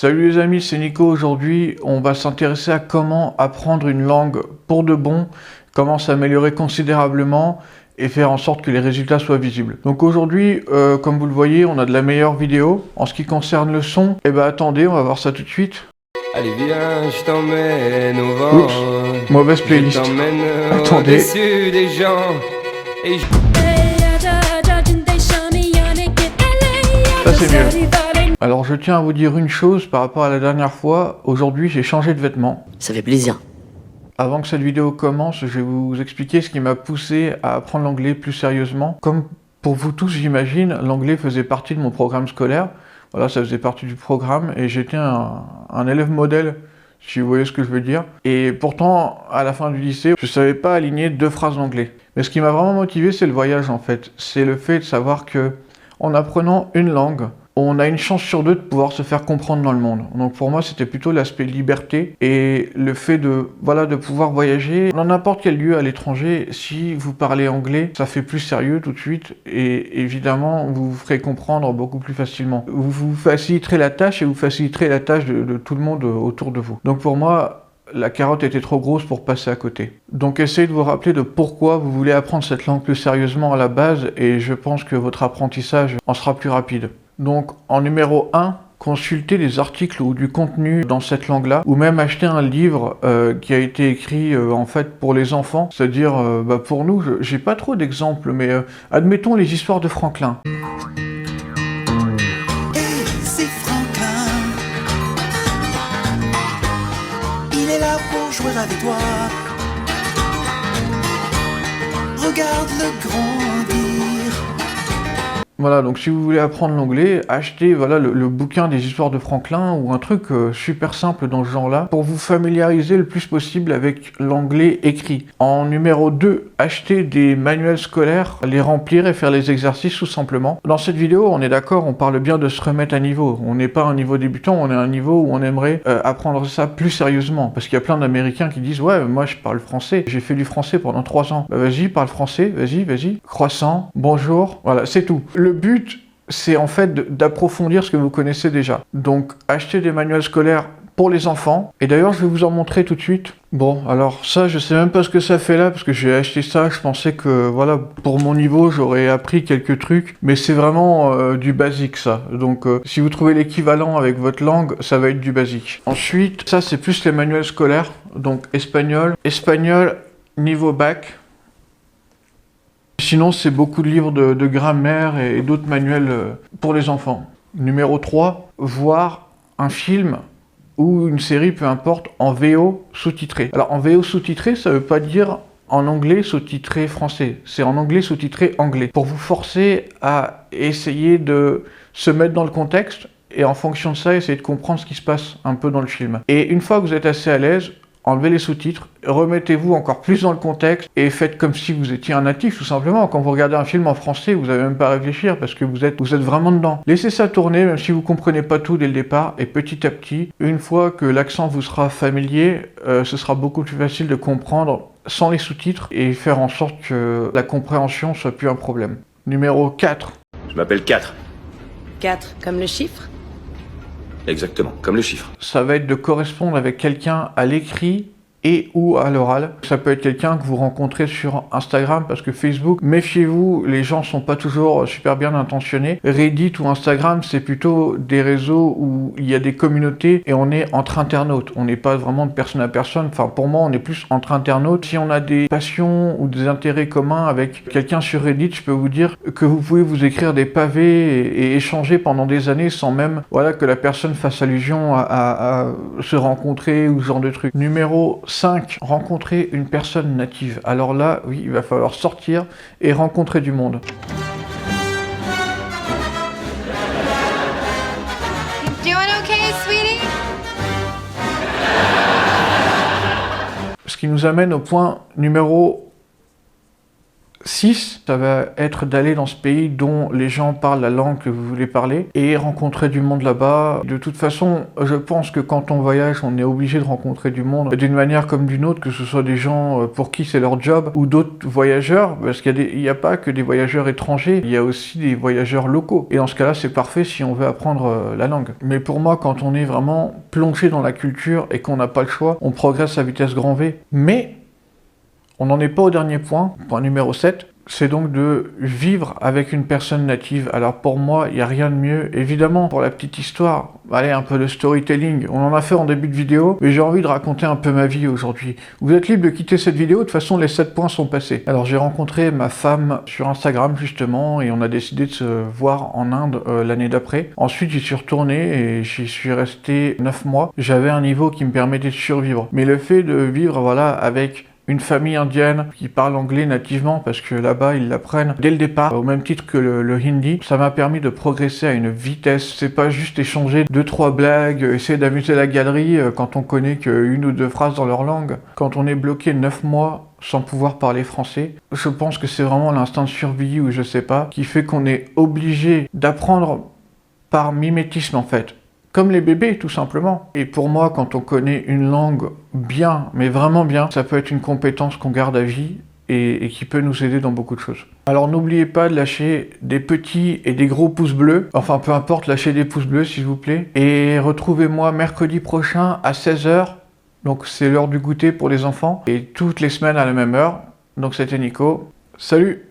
Salut les amis, c'est Nico. Aujourd'hui, on va s'intéresser à comment apprendre une langue pour de bon, comment s'améliorer considérablement et faire en sorte que les résultats soient visibles. Donc aujourd'hui, comme vous le voyez, on a de la meilleure vidéo. En ce qui concerne le son, attendez, on va voir ça tout de suite. Allez viens, je t'emmène au vent. Oups, mauvaise playlist. Attendez. Au-dessus des gens. Et Ça c'est mieux. Alors je tiens à vous dire une chose par rapport à la dernière fois. Aujourd'hui, j'ai changé de vêtements. Ça fait plaisir. Avant que cette vidéo commence, je vais vous expliquer ce qui m'a poussé à apprendre l'anglais plus sérieusement. Comme pour vous tous, j'imagine, l'anglais faisait partie de mon programme scolaire. Voilà, ça faisait partie du programme et j'étais un élève modèle, si vous voyez ce que je veux dire. Et pourtant, à la fin du lycée, je ne savais pas aligner 2 phrases d'anglais. Mais ce qui m'a vraiment motivé, c'est le voyage en fait. C'est le fait de savoir que, en apprenant une langue, on a une chance sur 2 de pouvoir se faire comprendre dans le monde. Donc pour moi, c'était plutôt l'aspect liberté et le fait de pouvoir voyager dans n'importe quel lieu à l'étranger. Si vous parlez anglais, ça fait plus sérieux tout de suite et évidemment, vous vous ferez comprendre beaucoup plus facilement. Vous vous faciliterez la tâche et vous faciliterez la tâche de tout le monde autour de vous. Donc pour moi, la carotte était trop grosse pour passer à côté. Donc essayez de vous rappeler de pourquoi vous voulez apprendre cette langue plus sérieusement à la base et je pense que votre apprentissage en sera plus rapide. Donc en numéro 1, consultez des articles ou du contenu dans cette langue-là, ou même acheter un livre qui a été écrit en fait pour les enfants, c'est-à-dire pour nous, j'ai pas trop d'exemples, mais admettons les histoires de Franklin. Hey, c'est Franklin. Il est là pour jouer avec toi. Regarde-le grandir. Voilà, donc si vous voulez apprendre l'anglais, achetez le bouquin des histoires de Franklin ou un truc super simple dans ce genre-là pour vous familiariser le plus possible avec l'anglais écrit. En numéro 2, achetez des manuels scolaires, les remplir et faire les exercices tout simplement. Dans cette vidéo, on est d'accord, on parle bien de se remettre à niveau. On n'est pas à un niveau débutant, on est à un niveau où on aimerait apprendre ça plus sérieusement. Parce qu'il y a plein d'Américains qui disent « Ouais, moi je parle français, j'ai fait du français pendant 3 ans. » Bah vas-y, parle français, vas-y. Croissant, bonjour, voilà, c'est tout. Le but, c'est en fait d'approfondir ce que vous connaissez déjà. Donc, achetez des manuels scolaires pour les enfants. Et d'ailleurs, je vais vous en montrer tout de suite. Bon, alors ça, je sais même pas ce que ça fait là, parce que j'ai acheté ça, je pensais que, voilà, pour mon niveau, j'aurais appris quelques trucs. Mais c'est vraiment du basique, ça. Donc, si vous trouvez l'équivalent avec votre langue, ça va être du basique. Ensuite, ça, c'est plus les manuels scolaires. Donc, espagnol niveau bac. Sinon, c'est beaucoup de livres de grammaire et d'autres manuels pour les enfants. Numéro 3, voir un film ou une série, peu importe, en VO sous-titré. Alors, en VO sous-titré, ça veut pas dire en anglais sous-titré français. C'est en anglais sous-titré anglais. Pour vous forcer à essayer de se mettre dans le contexte et en fonction de ça, essayer de comprendre ce qui se passe un peu dans le film. Et une fois que vous êtes assez à l'aise, enlevez les sous-titres, remettez-vous encore plus dans le contexte et faites comme si vous étiez un natif tout simplement. Quand vous regardez un film en français, vous n'avez même pas à réfléchir parce que vous êtes vraiment dedans. Laissez ça tourner même si vous comprenez pas tout dès le départ et petit à petit, une fois que l'accent vous sera familier, ce sera beaucoup plus facile de comprendre sans les sous-titres et faire en sorte que la compréhension soit plus un problème. Numéro 4. Je m'appelle 4. 4 comme le chiffre? Exactement, comme le chiffre. Ça va être de correspondre avec quelqu'un à l'écrit et ou à l'oral. Ça peut être quelqu'un que vous rencontrez sur Instagram parce que Facebook, méfiez-vous, les gens sont pas toujours super bien intentionnés. Reddit ou Instagram, c'est plutôt des réseaux où il y a des communautés et on est entre internautes. On n'est pas vraiment de personne à personne. Enfin, pour moi, on est plus entre internautes. Si on a des passions ou des intérêts communs avec quelqu'un sur Reddit, je peux vous dire que vous pouvez vous écrire des pavés et échanger pendant des années sans même que la personne fasse allusion à se rencontrer ou ce genre de truc. Numéro 5. Rencontrer une personne native. Alors là, oui, il va falloir sortir et rencontrer du monde. You doing okay, sweetie? Ce qui nous amène au point numéro 6, ça va être d'aller dans ce pays dont les gens parlent la langue que vous voulez parler et rencontrer du monde là-bas. De toute façon, je pense que quand on voyage, on est obligé de rencontrer du monde d'une manière comme d'une autre, que ce soit des gens pour qui c'est leur job ou d'autres voyageurs, parce qu'il n'y a pas que des voyageurs étrangers, il y a aussi des voyageurs locaux. Et dans ce cas-là, c'est parfait si on veut apprendre la langue. Mais pour moi, quand on est vraiment plongé dans la culture et qu'on n'a pas le choix, on progresse à vitesse grand V. Mais on n'en est pas au dernier point numéro 7, c'est donc de vivre avec une personne native. Alors pour moi, il n'y a rien de mieux. Évidemment, pour la petite histoire, allez, un peu de storytelling, on en a fait en début de vidéo, mais j'ai envie de raconter un peu ma vie aujourd'hui. Vous êtes libre de quitter cette vidéo, de toute façon les 7 points sont passés. Alors j'ai rencontré ma femme sur Instagram justement, et on a décidé de se voir en Inde l'année d'après. Ensuite j'y suis retourné et j'y suis resté 9 mois. J'avais un niveau qui me permettait de survivre. Mais le fait de vivre, voilà, avec une famille indienne qui parle anglais nativement, parce que là-bas ils l'apprennent dès le départ, au même titre que le hindi, ça m'a permis de progresser à une vitesse. C'est pas juste échanger 2-3 blagues, essayer d'amuser la galerie quand on connaît qu'une ou deux phrases dans leur langue. Quand on est bloqué 9 mois sans pouvoir parler français, je pense que c'est vraiment l'instinct de survie, ou je sais pas, qui fait qu'on est obligé d'apprendre par mimétisme en fait. Comme les bébés, tout simplement. Et pour moi, quand on connaît une langue bien, mais vraiment bien, ça peut être une compétence qu'on garde à vie et qui peut nous aider dans beaucoup de choses. Alors n'oubliez pas de lâcher des petits et des gros pouces bleus. Enfin, peu importe, lâchez des pouces bleus, s'il vous plaît. Et retrouvez-moi mercredi prochain à 16 h. Donc c'est l'heure du goûter pour les enfants. Et toutes les semaines à la même heure. Donc c'était Nico. Salut!